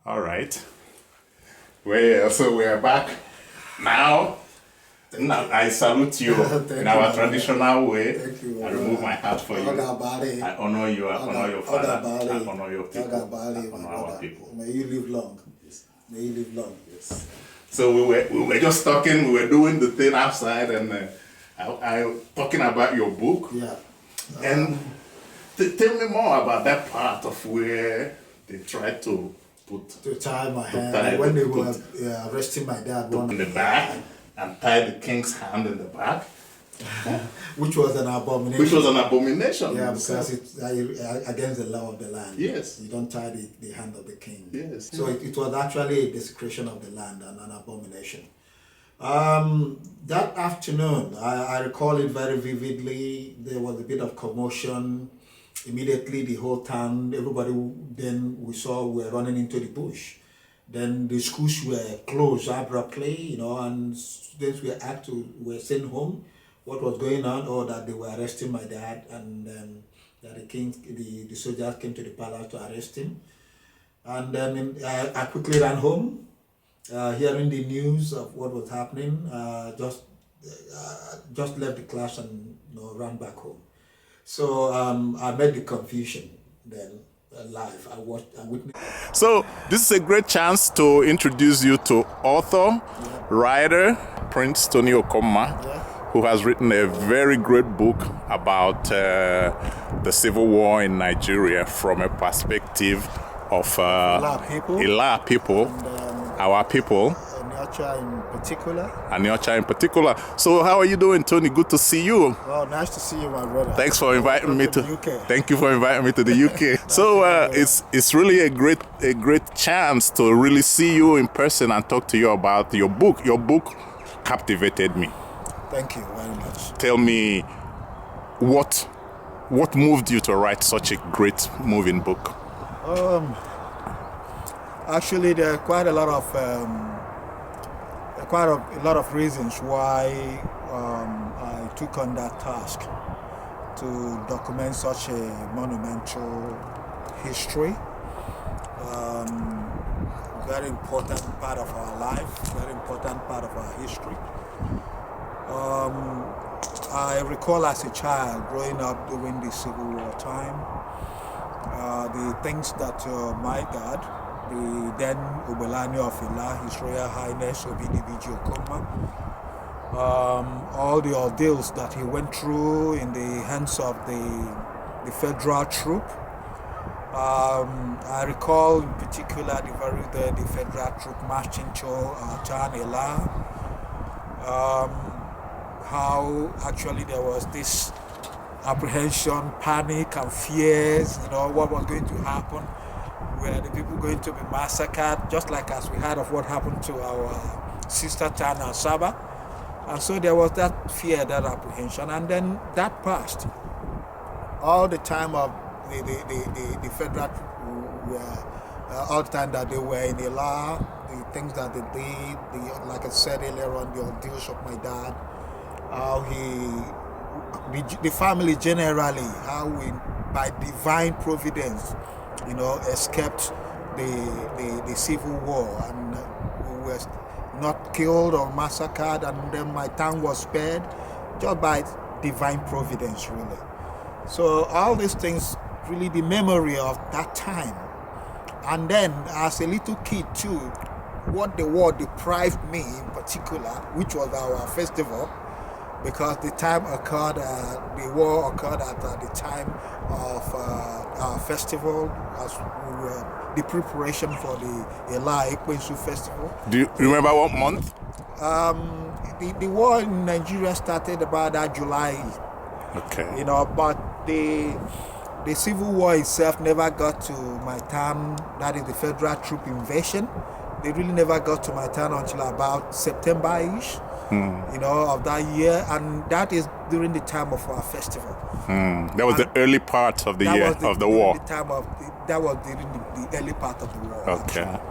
All right. Well, so we are back now. Now I salute you in our traditional way. Thank you. I remove my hat for you. I honor you. I honor your father. I honor your people. I honor our people. May you live long. Yes. May you live long. Yes. So we were just talking. We were doing the thing outside, and I talking about your book. Yeah. And tell me more about that part of where they tried to tie my hand. When they were arresting my dad, one in the back and tie the king's hand in the back. Which was an abomination. Yeah, because it's against the law of the land. Yes. You don't tie the hand of the king. Yes. So it was actually a desecration of the land and an abomination. That afternoon, I recall it very vividly. There was a bit of commotion. Immediately, the whole town, everybody then we saw were running into the bush. Then the schools were closed abruptly, and students were sent home. What was going on, or that they were arresting my dad, and that the soldiers came to the palace to arrest him. And then I quickly ran home, hearing the news of what was happening. Just left the class and ran back home. So I met the confusion then live. I witnessed. So this is a great chance to introduce you to author, writer, Prince Tony Okomah, who has written a very great book about the civil war in Nigeria from a perspective of Illah people, our people. Anioma in particular. So how are you doing, Tony? Good to see you. Oh, nice to see you, my brother. Thanks for inviting me to the UK. Thank you for inviting me to the UK. So it's really a great chance to really see you in person and talk to you about your book. Your book captivated me. Thank you very much. Tell me what moved you to write such a great moving book? Actually, there are quite a lot of reasons why I took on that task to document such a monumental history. Very important part of our life, very important part of our history. I recall as a child growing up during the Civil War time, the things that my dad, the then Obelani of Illah, His Royal Highness Obidibiji Okonmah, all the ordeals that he went through in the hands of the federal troop. I recall in particular the federal troop marching to town Illah, how actually there was this apprehension, panic and fears, what was going to happen. Were the people going to be massacred, just like as we heard of what happened to our sister town and Saba. And so there was that fear, that apprehension, and then that passed. All the time of the federal all the time that they were in Illah, the things that they did, like I said earlier on, the ordeals of my dad, how the family generally, how we, by divine providence, escaped the civil war, and we were not killed or massacred, and then my town was spared just by divine providence, really. So all these things, really the memory of that time. And then as a little kid too, what the war deprived me in particular, which was our festival, because the time occurred, the war occurred at the time of our festival, as we were the preparation for the Illah Ekwensu festival. Do you remember what month? The war in Nigeria started about that July. Okay. But the civil war itself never got to my town. That is the federal troop invasion. They really never got to my town until about September-ish. Of that year, and that is during the time of our festival. That was the early part of the year of the war. That was during the early part of the war. Okay. Actually.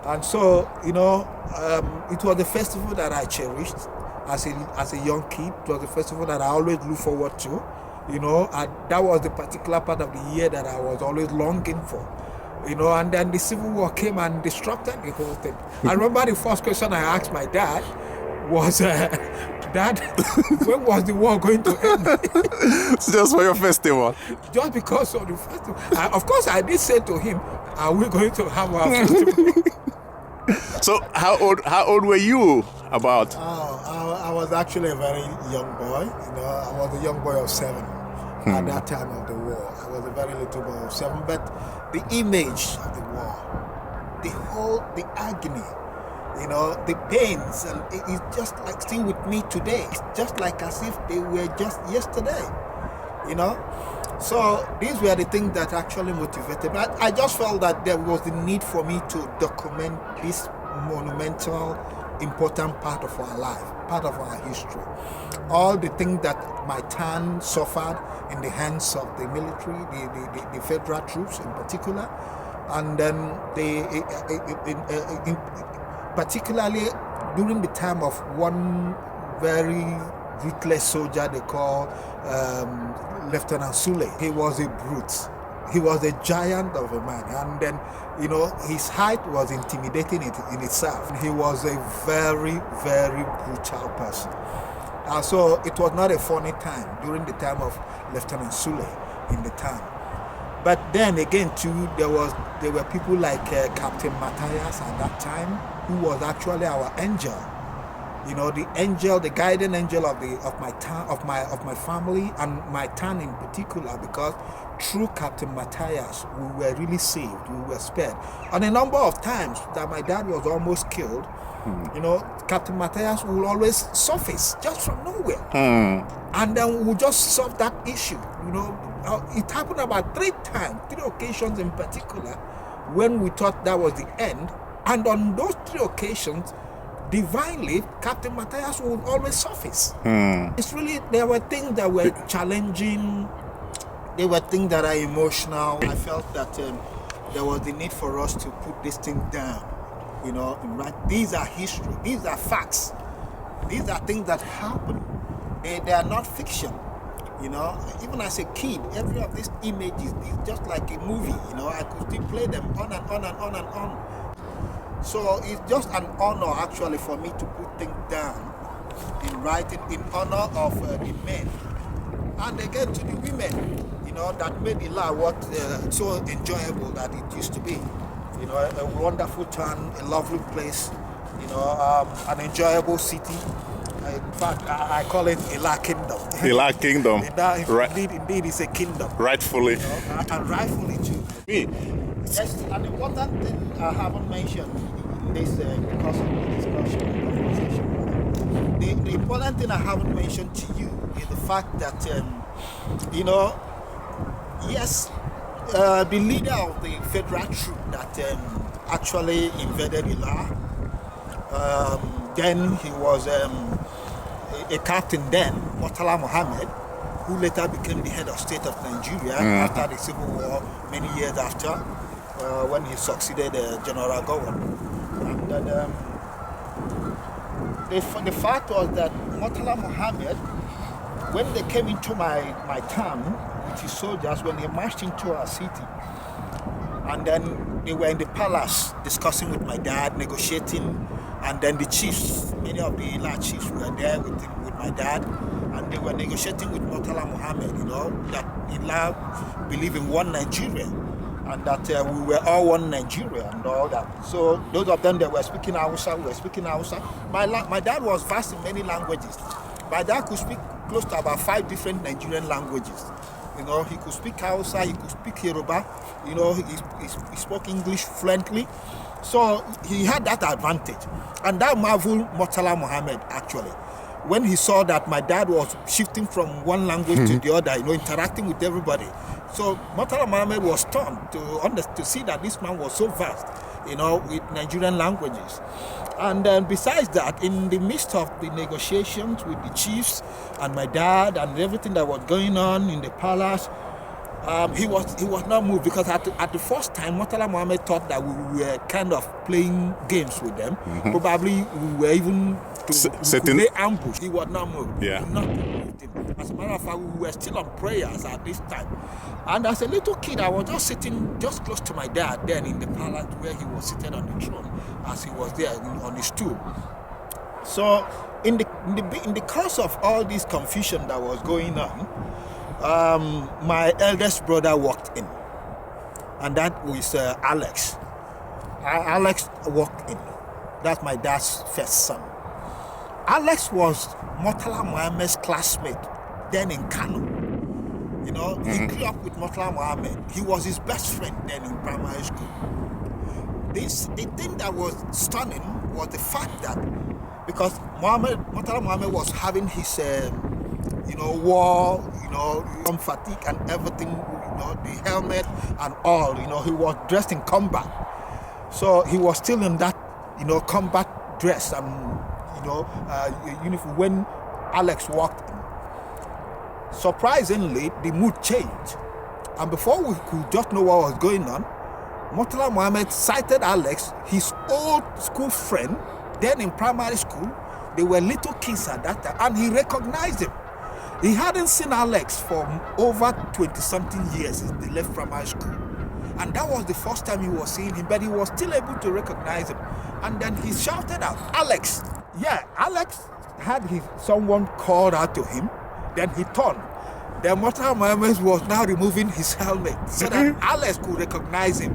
And so, it was the festival that I cherished as a young kid. It was the festival that I always look forward to. And that was the particular part of the year that I was always longing for. and then the Civil War came and disrupted the whole thing. I remember the first question I asked my dad was, Dad, when was the war going to end? Just for your festival. Just because of the festival. Of course, I did say to him, are we going to have our festival? So how old were you about? I was actually a very young boy. I was a young boy of 7 at that time of the war. I was a very little boy of 7, but the image of the war, the agony, the pains, and it's just like still with me today. It's just like as if they were just yesterday, So these were the things that actually motivated me. I just felt that there was the need for me to document this monumental, important part of our life, part of our history. All the things that my town suffered in the hands of the military, the federal troops in particular, and then particularly during the time of one very ruthless soldier they call Lieutenant Sule. He was a brute. He was a giant of a man, and then his height was intimidating in itself. He was a very, very brutal person. So it was not a funny time during the time of Lieutenant Sule in the town. But then again too, there were people like Captain Matthias at that time, who was actually our angel. The angel, the guardian angel of my town, of my family and my town in particular, because through Captain Matthias we were really saved, we were spared. And a number of times that my dad was almost killed, Captain Matthias will always surface just from nowhere, and then we'll just solve that issue. It happened about 3 times, 3 occasions in particular, when we thought that was the end, and on those 3 occasions, divinely, Captain Matthias would always surface. It's really, there were things that were challenging, there were things that are emotional. I felt that there was the need for us to put this thing down, right? These are history, these are facts, these are things that happen. They are not fiction. Even as a kid, every of these images is just like a movie. I could still play them on and on and on and on. So it's just an honor actually for me to put things down in writing in honor of the men, and again to the women, that made Illah what so enjoyable that it used to be. A wonderful town, a lovely place, an enjoyable city. In fact, I call it Illah Kingdom. Illah Kingdom. Indeed, it's a kingdom. Rightfully. And rightfully too. Yes, an important thing I haven't mentioned in this because of the discussion and conversation. The important thing I haven't mentioned to you is the fact that, yes, the leader of the federal troop that actually invaded Illah, then he was a captain then, Murtala Mohammed, who later became the head of state of Nigeria after the Civil War, many years after, when he succeeded General GOWON. And the fact was that Murtala Mohammed, when they came into my town with his soldiers, when they marched into our city, and then they were in the palace discussing with my dad, negotiating, and then the chiefs, many of the Illah chiefs were there with my dad, and they were negotiating with Murtala Mohammed, that Illah believed in one Nigeria, and that we were all one Nigeria and all that. So those of them that were speaking Hausa, we were speaking Hausa. My dad was vast in many languages. My dad could speak close to about 5 different Nigerian languages. He could speak Hausa, he could speak Yoruba, he spoke English fluently. So he had that advantage. And that marveled Murtala Mohammed actually. When he saw that my dad was shifting from one language to the other, interacting with everybody. So Murtala Mohammed was stunned to see that this man was so vast, with Nigerian languages. And then besides that, in the midst of the negotiations with the chiefs and my dad and everything that was going on in the palace, he was not moved, because at the first time Murtala Mohammed thought that we were kind of playing games with them. Probably we were even Setting they ambush. He was not moved. Yeah. Nothing moved him. As a matter of fact, we were still on prayers at this time. And as a little kid, I was just sitting just close to my dad then in the palace where he was seated on the throne as he was there on his stool. So in the course of all this confusion that was going on, my eldest brother walked in, and that was Alex. Alex walked in. That's my dad's first son. Alex was Murtala Mohammed's classmate then in Kano. You know, he grew up with Murtala Mohammed. He was his best friend then in primary school. The thing that was stunning was the fact that because Murtala Mohammed was having his, war, fatigue and everything, the helmet and all, he was dressed in combat. So he was still in that, combat dress and, uniform when Alex walked in. Surprisingly, the mood changed. And before we could just know what was going on, Murtala Mohammed cited Alex, his old school friend, then in primary school. They were little kids at that time, and he recognized him. He hadn't seen Alex for over 20-something years since they left primary school. And that was the first time he was seeing him, but he was still able to recognize him. And then he shouted out, Alex. Yeah, Alex had someone called out to him, then he turned. Then Murtala Mohammed was now removing his helmet so that Alex could recognize him.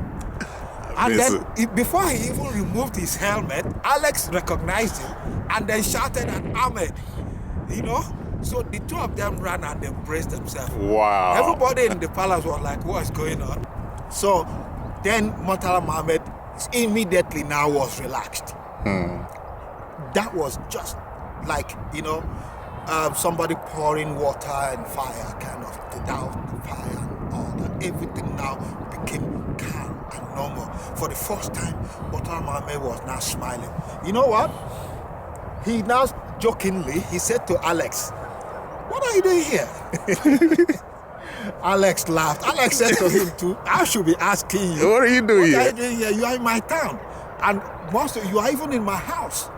And then, before he even removed his helmet, Alex recognized him and then shouted at Ahmed, So the two of them ran and embraced themselves. Wow. Everybody in the palace was like, what's going on? So then Murtala Mohammed immediately now was relaxed. That was just like, somebody pouring water and fire, kind of, to douse the fire and all that. Everything now became calm and normal. For the first time, Murtala Mohammed was now smiling. You know what? He now jokingly, he said to Alex, what are you doing here? Alex laughed. Alex said to him too, I should be asking you. What are you doing here? What are you doing here? You are in my town. And most of you are even in my house.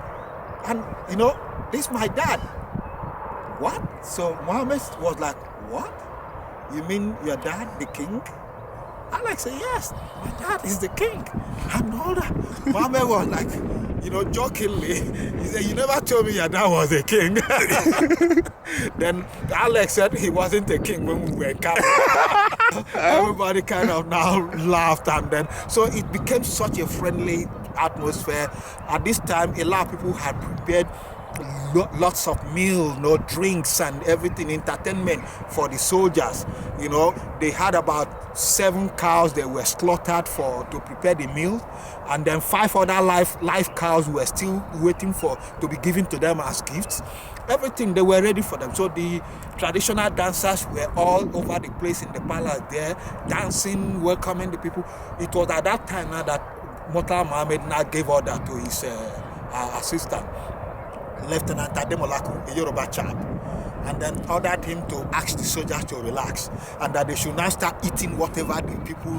And, this is my dad. What? So Mohammed was like, what? You mean your dad, the king? Alex said, yes, my dad is the king. And all that. Mohammed was like, jokingly, he said, you never told me your dad was a king. Then Alex said he wasn't a king when we were in Canada. Everybody kind of now laughed, and then, so it became such a friendly atmosphere. At this time, a lot of people had prepared lots of meals, drinks and everything, entertainment for the soldiers. They had about 7 cows that were slaughtered to prepare the meal, and then 5 other live cows were still waiting to be given to them as gifts. Everything, they were ready for them. So the traditional dancers were all over the place in the palace there, dancing, welcoming the people. It was at that time now that Murtala Mohammed now gave order to his assistant, Lieutenant Ademolaku, a Yoruba chap, and then ordered him to ask the soldiers to relax and that they should now start eating whatever the people,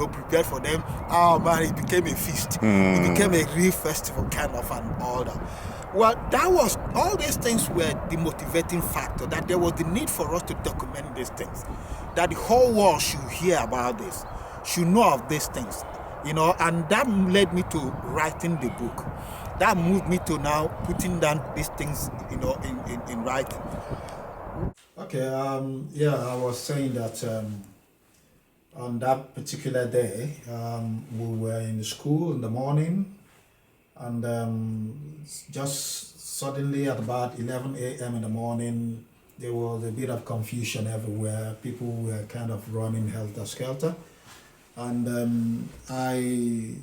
prepared for them. Oh man, it became a feast. It became a real festival kind of and all that. Well, all these things were the motivating factor, that there was the need for us to document these things, that the whole world should hear about this, should know of these things, and that led me to writing the book. That moved me to now putting down these things, in writing. Okay, I was saying that on that particular day, we were in the school in the morning, and just suddenly at about 11 a.m. in the morning, there was a bit of confusion everywhere. People were kind of running helter-skelter, and I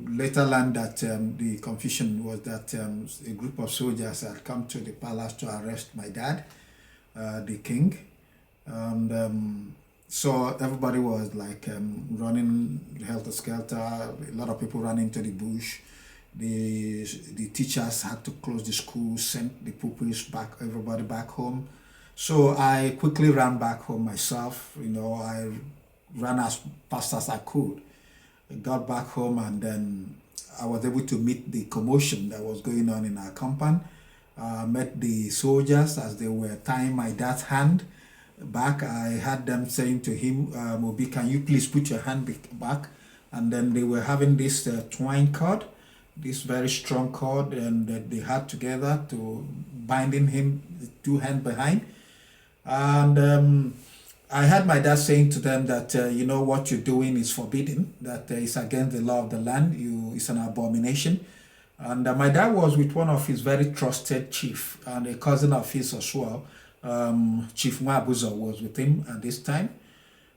later learned that the confusion was that a group of soldiers had come to the palace to arrest my dad, the king, and so everybody was like running helter-skelter. A lot of people ran into the bush. The teachers had to close the school, send the pupils back, everybody back home. So I quickly ran back home myself. I ran as fast as I could. I got back home, and then I was able to meet the commotion that was going on in our compound. met the soldiers as they were tying my dad's hand back. I had them saying to him, Mobi, can you please put your hand back? And then they were having this twine cord, this very strong cord, and that they had together to binding him, the two hands behind. And I had my dad saying to them that, you know, what you're doing is forbidden, that it's against the law of the land, it's an abomination. And my dad was with one of his very trusted chief, and a cousin of his as well, Chief Nwabuzo was with him at this time.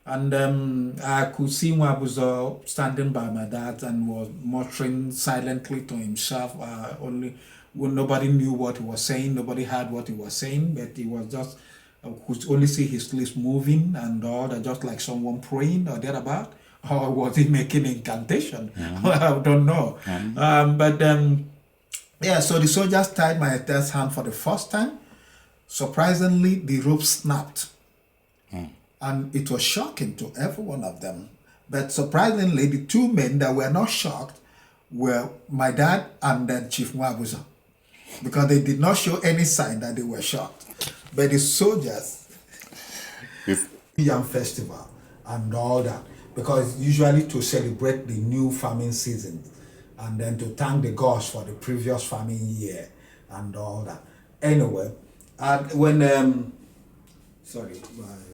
And I could see Nwabuzo standing by my dad and was muttering silently to himself. Nobody knew what he was saying, nobody heard what he was saying, but he was just, could only see his lips moving and all that, just like someone praying or thereabout. Or was he making incantation? I don't know. Yeah, so the soldiers tied my dad's hand for the first time. Surprisingly, the rope snapped. And it was shocking to every one of them. But surprisingly, the two men that were not shocked were my dad and then Chief Nwabuzo, because they did not show any sign that they were shocked. But the soldiers, Yam Festival and all that, because usually to celebrate the new farming season and then to thank the gods for the previous farming year and all that. Anyway, when sorry,